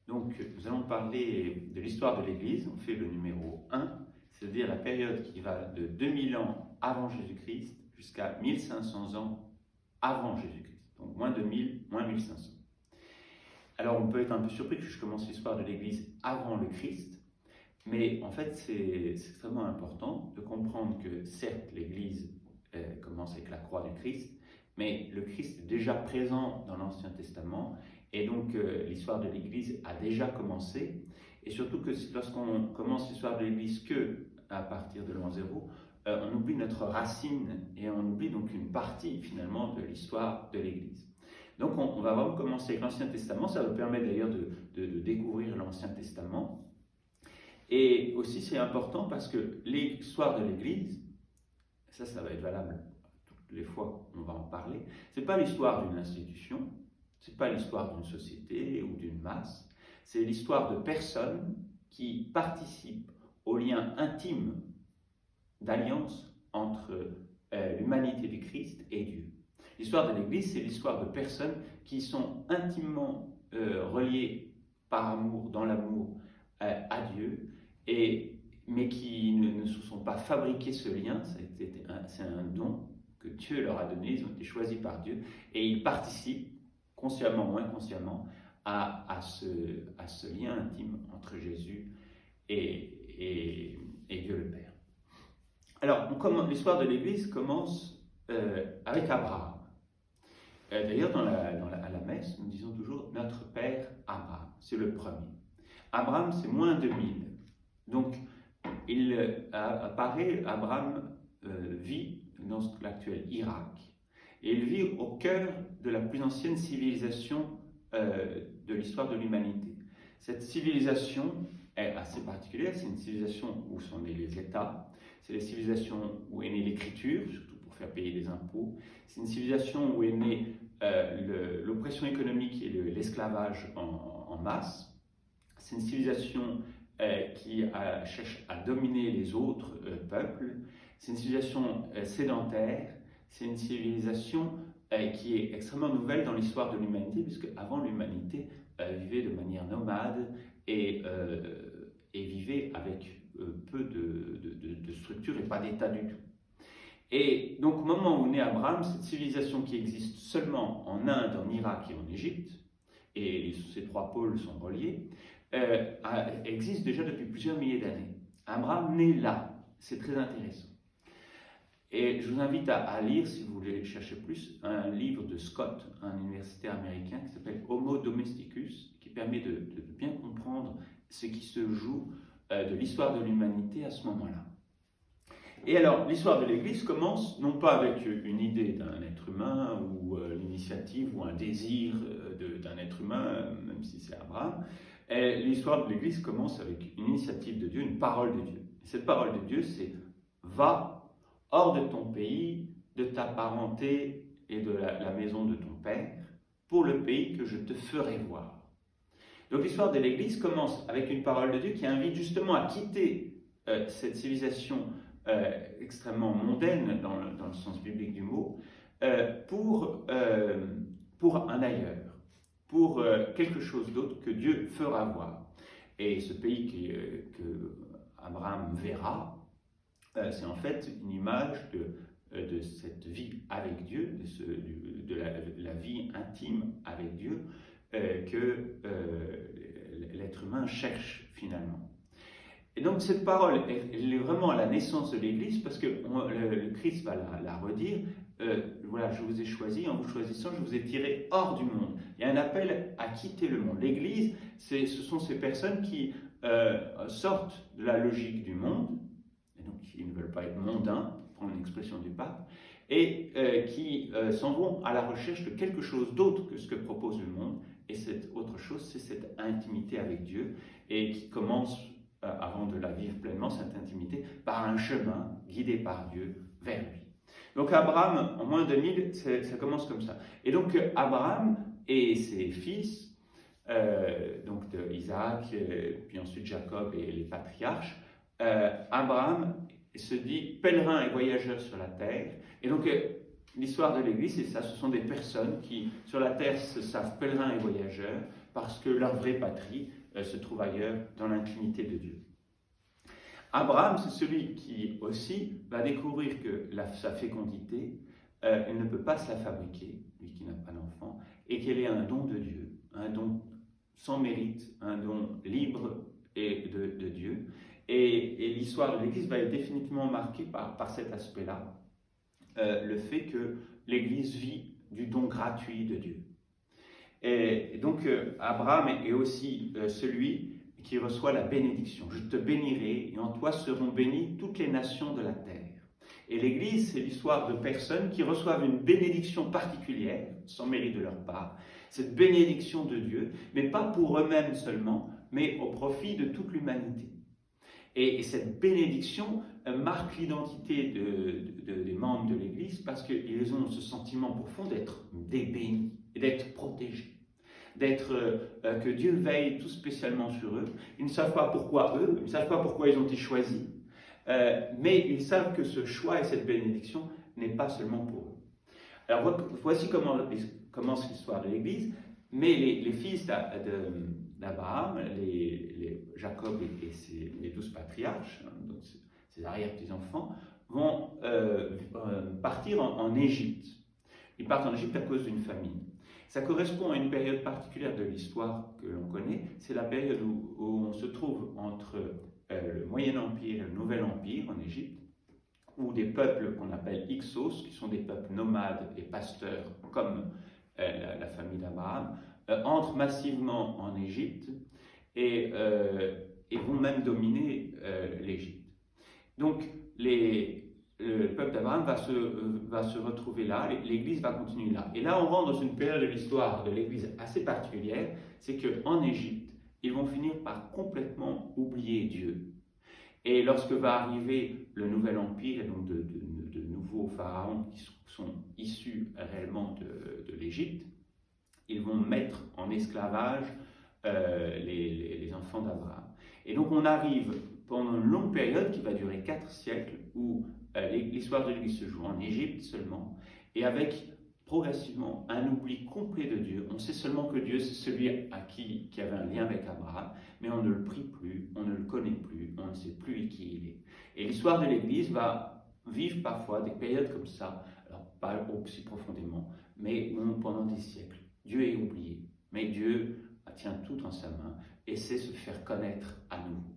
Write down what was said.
Donc, nous allons parler de l'histoire de l'Église. On fait le numéro 1, c'est-à-dire la période qui va de 2000 ans avant Jésus-Christ jusqu'à 1500 ans avant Jésus-Christ. Donc, moins 2000, moins 1500. Alors, on peut être un peu surpris que je commence l'histoire de l'Église avant le Christ, mais en fait, c'est extrêmement important de comprendre que, certes, l'Église commence avec la croix du Christ, mais le Christ est déjà présent dans l'Ancien Testament, et donc l'histoire de l'Église a déjà commencé, et surtout que lorsqu'on commence l'histoire de l'Église que à partir de l'an 0, on oublie notre racine, et on oublie donc une partie finalement de l'histoire de l'Église. Donc on va vraiment commencer avec l'Ancien Testament, ça nous permet d'ailleurs de découvrir l'Ancien Testament, et aussi c'est important parce que l'histoire de l'Église, ça va être valable toutes les fois qu'on va en parler, c'est pas l'histoire d'une institution, c'est pas l'histoire d'une société ou d'une masse, c'est l'histoire de personnes qui participent au lien intime d'alliance entre l'humanité du Christ et Dieu. L'histoire de l'Église, c'est l'histoire de personnes qui sont intimement reliées par amour, dans l'amour à Dieu, mais qui ne se sont pas fabriqués ce lien, c'est un don que Dieu leur a donné, ils ont été choisis par Dieu, et ils participent, consciemment ou inconsciemment, à ce lien intime entre Jésus et Dieu le Père. Alors, l'histoire de l'Église commence avec Abraham. D'ailleurs, à la messe, nous disons toujours « Notre Père Abraham », c'est le premier. Abraham, c'est moins 2000. Donc, Abraham vit dans l'actuel Irak, et il vit au cœur de la plus ancienne civilisation de l'histoire de l'humanité. Cette civilisation est assez particulière, c'est une civilisation où sont nés les États, c'est la civilisation où est née l'écriture, surtout pour faire payer les impôts, c'est une civilisation où est née l'oppression économique et l'esclavage en masse, c'est une civilisation qui cherche à dominer les autres peuples, c'est une civilisation sédentaire, c'est une civilisation qui est extrêmement nouvelle dans l'histoire de l'humanité, puisque avant l'humanité vivait de manière nomade et vivait avec peu de structure et pas d'État du tout. Et donc au moment où naît Abraham, cette civilisation qui existe seulement en Inde, en Irak et en Égypte, et ces trois pôles sont reliés, existe déjà depuis plusieurs milliers d'années. Abraham naît là, c'est très intéressant. Et je vous invite à lire, si vous voulez chercher plus, un livre de Scott, un universitaire américain, qui s'appelle Homo Domesticus, qui permet de bien comprendre ce qui se joue de l'histoire de l'humanité à ce moment-là. Et alors, l'histoire de l'Église commence non pas avec une idée d'un être humain, ou l'initiative, ou un désir d'un être humain, même si c'est Abraham. L'histoire de l'Église commence avec une initiative de Dieu, une parole de Dieu. Et cette parole de Dieu, c'est « Va hors de ton pays, de ta parenté et de la maison de ton père, pour le pays que je te ferai voir. » Donc l'histoire de l'Église commence avec une parole de Dieu qui invite justement à quitter cette civilisation extrêmement mondaine, dans le sens biblique du mot, pour un ailleurs, pour quelque chose d'autre que Dieu fera voir. Et ce pays que Abraham verra, c'est en fait une image de cette vie avec Dieu, de la vie intime avec Dieu, que l'être humain cherche finalement. Et donc cette parole, elle est vraiment à la naissance de l'Église, parce que le Christ va la redire. Voilà, je vous ai choisi, en vous choisissant, je vous ai tiré hors du monde. Il y a un appel à quitter le monde. L'Église, ce sont ces personnes qui sortent de la logique du monde, et donc qui ne veulent pas être mondains, pour prendre l'expression du pape, et qui s'en vont à la recherche de quelque chose d'autre que ce que propose le monde. Et cette autre chose, c'est cette intimité avec Dieu, et qui commence, avant de la vivre pleinement, cette intimité, par un chemin guidé par Dieu vers lui. Donc Abraham, en moins 2000, ça commence comme ça. Et donc Abraham et ses fils, donc Isaac, puis ensuite Jacob et les patriarches, Abraham se dit pèlerin et voyageur sur la terre. Et donc l'histoire de l'Église, c'est ça, ce sont des personnes qui, sur la terre, se savent pèlerins et voyageurs, parce que leur vraie patrie se trouve ailleurs, dans l'intimité de Dieu. Abraham, c'est celui qui aussi va découvrir que sa fécondité, elle ne peut pas se la fabriquer, lui qui n'a pas d'enfant, et qu'elle est un don de Dieu, un don sans mérite, un don libre et de Dieu. Et l'histoire de l'Église va être définitivement marquée par cet aspect-là, le fait que l'Église vit du don gratuit de Dieu. Et donc Abraham est aussi celui qui reçoit la bénédiction. Je te bénirai et en toi seront bénies toutes les nations de la terre. Et l'Église, c'est l'histoire de personnes qui reçoivent une bénédiction particulière, sans mérite de leur part, cette bénédiction de Dieu, mais pas pour eux-mêmes seulement, mais au profit de toute l'humanité. Et cette bénédiction marque l'identité des membres de l'Église parce qu'ils ont ce sentiment profond d'être des bénis, d'être protégés, que Dieu veille tout spécialement sur eux. Ils ne savent pas pourquoi eux, ils ne savent pas pourquoi ils ont été choisis, mais ils savent que ce choix et cette bénédiction n'est pas seulement pour eux. Alors voici comment commence l'histoire de l'Église, mais les fils d'Abraham, Jacob et les 12 patriarches, donc ses arrière-petits-enfants, vont partir en Égypte. Ils partent en Égypte à cause d'une famine. Ça correspond à une période particulière de l'histoire que l'on connaît, c'est la période où on se trouve entre le Moyen Empire et le Nouvel Empire en Égypte, où des peuples qu'on appelle Hyksos, qui sont des peuples nomades et pasteurs comme la famille d'Abraham, entrent massivement en Égypte et vont même dominer l'Égypte. Donc le peuple d'Abraham va se retrouver là, l'Église va continuer là. Et là, on rentre dans une période de l'histoire de l'Église assez particulière, c'est qu'en Égypte, ils vont finir par complètement oublier Dieu. Et lorsque va arriver le Nouvel Empire, et donc de nouveaux pharaons qui sont issus réellement de l'Égypte, ils vont mettre en esclavage les enfants d'Abraham. Et donc on arrive pendant une longue période qui va durer 4 siècles, où l'histoire de l'Église se joue en Égypte seulement, et avec progressivement un oubli complet de Dieu. On sait seulement que Dieu, c'est celui qui avait un lien avec Abraham, mais on ne le prie plus, on ne le connaît plus, on ne sait plus qui il est. Et l'histoire de l'Église va vivre parfois des périodes comme ça, alors pas aussi profondément, mais pendant des siècles. Dieu est oublié, mais Dieu tient tout en sa main et sait se faire connaître à nouveau.